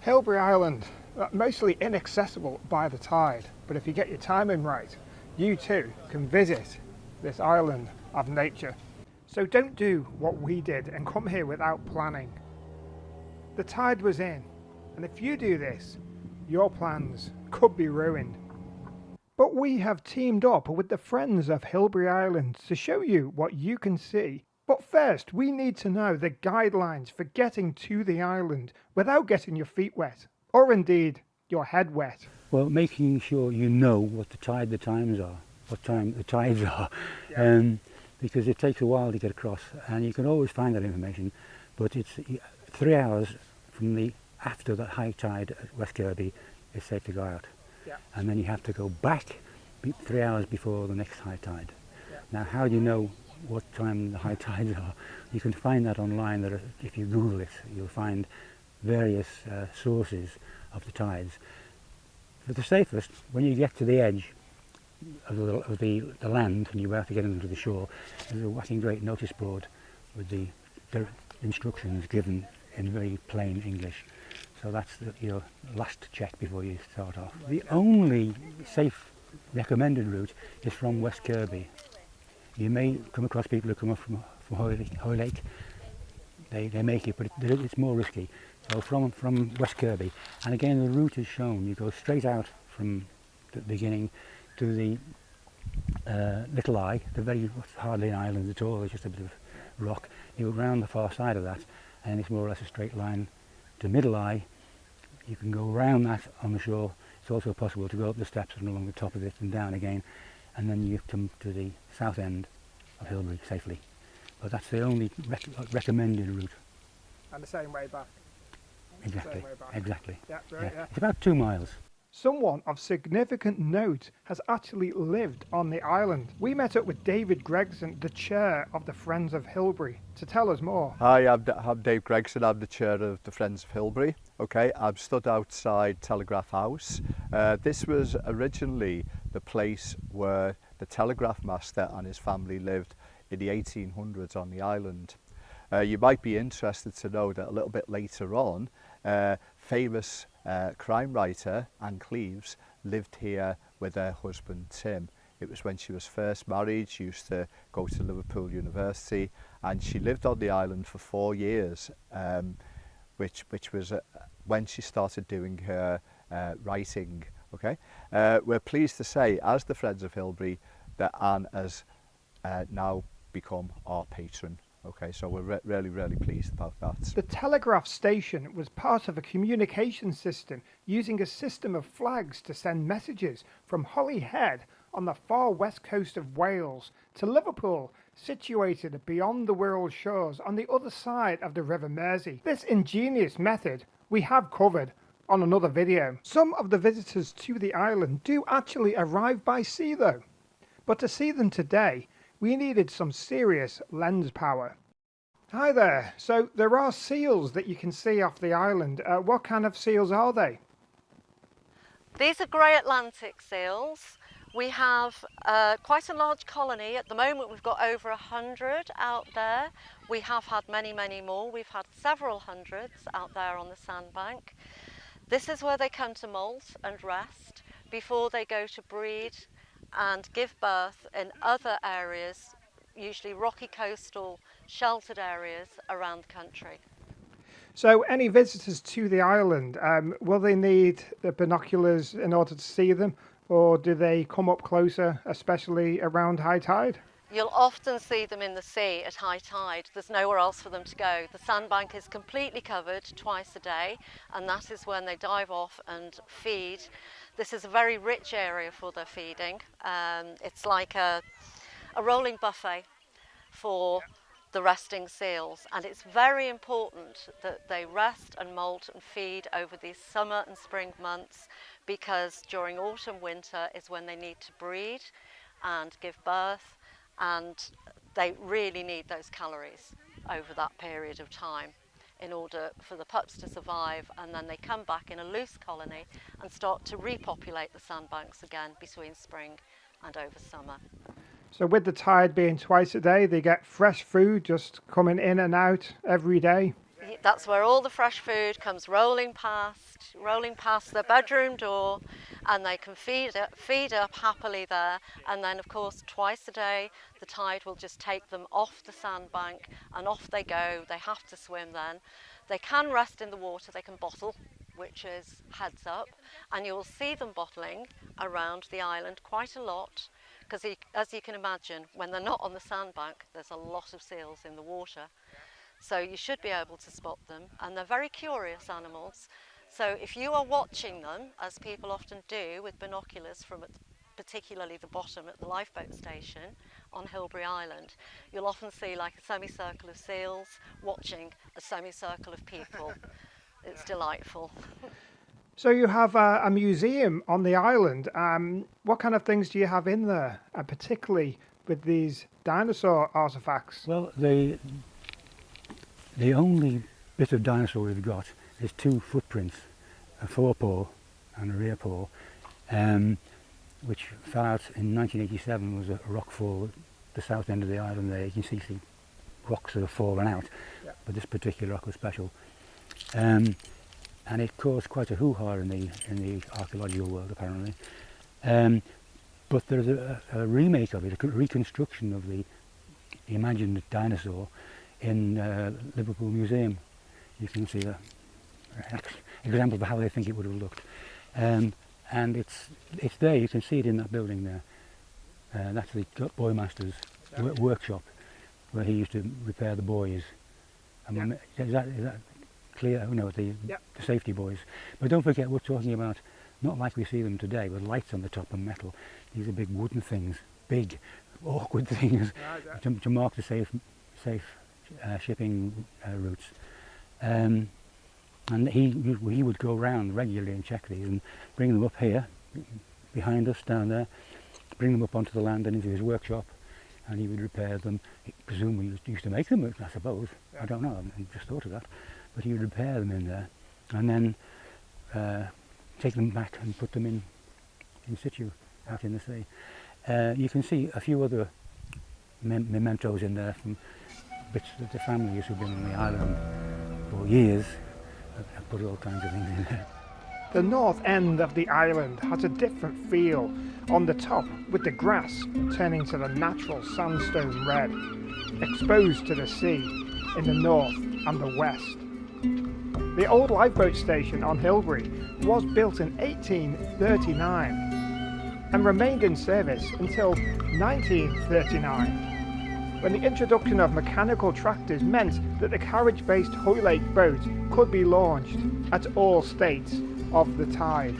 Hilbre Island, mostly inaccessible by the tide, but if you get your timing right, you too can visit this island of nature. So don't do what we did and come here without planning. The tide was in, and if you do this, your plans could be ruined. But we have teamed up with the friends of Hilbre Island to show you what you can see. But first, we need to know the guidelines for getting to the island without getting your feet wet, or indeed your head wet. Well, making sure you know what the times are, what time the tides are, Yeah. because it takes a while to get across, and you can always find that information. But it's 3 hours from after the high tide at West Kirby, it's safe to go out, Yeah. and then you have to go back 3 hours before the next high tide. Yeah. Now, how do you know what time the high tides are? You can find that online. If you Google it, you'll find various sources of the tides. But the safest, when you get to the edge of the land and you're about to get into the shore, there's a whacking great notice board with the instructions given in very plain English. So that's your last check before you start off. The only safe recommended route is from West Kirby. You may come across people who come up from Hoylake. They make it, but it's more risky. So from West Kirby, and again the route is shown. You go straight out from the beginning to the Little Eye, hardly an island at all, it's just a bit of rock. You go round the far side of that, and it's more or less a straight line to Middle Eye. You can go round that on the shore. It's also possible to go up the steps and along the top of it and down again, and then you come to the south end of Hilbre safely. But that's the only recommended route. And the same way back. Exactly, Same way back. exactly. Yeah, right, yeah. It's about 2 miles. Someone of significant note has actually lived on the island. We met up with David Gregson, the chair of the Friends of Hilbre, to tell us more. Hi, I'm Dave Gregson. I'm the chair of the Friends of Hilbre. Okay, I'm stood outside Telegraph House. This was originally the place where the telegraph master and his family lived in the 1800s on the island. You might be interested to know that a little bit later on, famous crime writer Anne Cleves lived here with her husband Tim. It was when she was first married. She used to go to Liverpool University, and she lived on the island for 4 years, which was when she started doing her writing. Okay, we're pleased to say, as the Friends of Hilbre, that Anne has now become our patron. Okay, so we're really pleased about that. The telegraph station was part of a communication system using a system of flags to send messages from Holyhead on the far west coast of Wales to Liverpool, situated beyond the Wirral shores on the other side of the River Mersey. This ingenious method we have covered on another video. Some of the visitors to the island do actually arrive by sea though, but to see them today we needed some serious lens power. Hi there, so there are seals that you can see off the island. What kind of seals are they? These are grey Atlantic seals. We have quite a large colony. At the moment we've got over 100 out there. We have had many more. We've had several hundreds out there on the sandbank. This is where they come to molt and rest before they go to breed and give birth in other areas, usually rocky coastal sheltered areas around the country. So any visitors to the island, will they need the binoculars in order to see them, or do they come up closer, especially around high tide? You'll often see them in the sea at high tide. There's nowhere else for them to go. The sandbank is completely covered twice a day, and that is when they dive off and feed. This is a very rich area for their feeding. It's like a rolling buffet for the resting seals, and it's very important that they rest and molt and feed over these summer and spring months, because during autumn winter is when they need to breed and give birth, and they really need those calories over that period of time in order for the pups to survive, and then they come back in a loose colony and start to repopulate the sandbanks again between spring and over summer. So with the tide being twice a day, they get fresh food just coming in and out every day? That's where all the fresh food comes rolling past the bedroom door, and they can feed up happily there. And then, of course, twice a day, the tide will just take them off the sandbank, and off they go. They have to swim then. They can rest in the water, they can bottle, which is heads up, and you'll see them bottling around the island quite a lot, because as you can imagine, when they're not on the sandbank, there's a lot of seals in the water. So you should be able to spot them, and they're very curious animals. So if you are watching them, as people often do with binoculars from particularly the bottom at the lifeboat station on Hilbre Island, you'll often see like a semicircle of seals watching a semicircle of people. It's delightful. So you have a museum on the island. What kind of things do you have in there, and particularly with these dinosaur artifacts? Well, the only bit of dinosaur we've got is two footprints, a forepaw and a rear paw, which fell out in 1987. Was a rockfall at the south end of the island there. You can see rocks that have fallen out, but this particular rock was special. And it caused quite a hoo-ha in the archaeological world, apparently. But there's a remake of it, a reconstruction of the imagined dinosaur in Liverpool Museum. You can see an example of how they think it would have looked. And it's there, you can see it in that building there. That's the Boymaster's workshop, where he used to repair the buoys. Is that clear? Oh no, the safety buoys. But don't forget, we're talking about, not like we see them today, with lights on the top and metal. These are big wooden things, big, awkward things, to mark the safe shipping routes. And he would go around regularly and check these and bring them up here, behind us, down there, bring them up onto the land and into his workshop, and he would repair them. He presumably used to make them, I suppose. I don't know, I just thought of that. But he would repair them in there, and then take them back and put them in situ, out in the sea. You can see a few other mementos in there from bits that the families who've been on the island for years have put all kinds of things in there. The north end of the island has a different feel. On the top, with the grass turning to the natural sandstone red, exposed to the sea in the north and the west. The old lifeboat station on Hilbre was built in 1839 and remained in service until 1939, when the introduction of mechanical tractors meant that the carriage-based Hoylake boat could be launched at all states of the tide.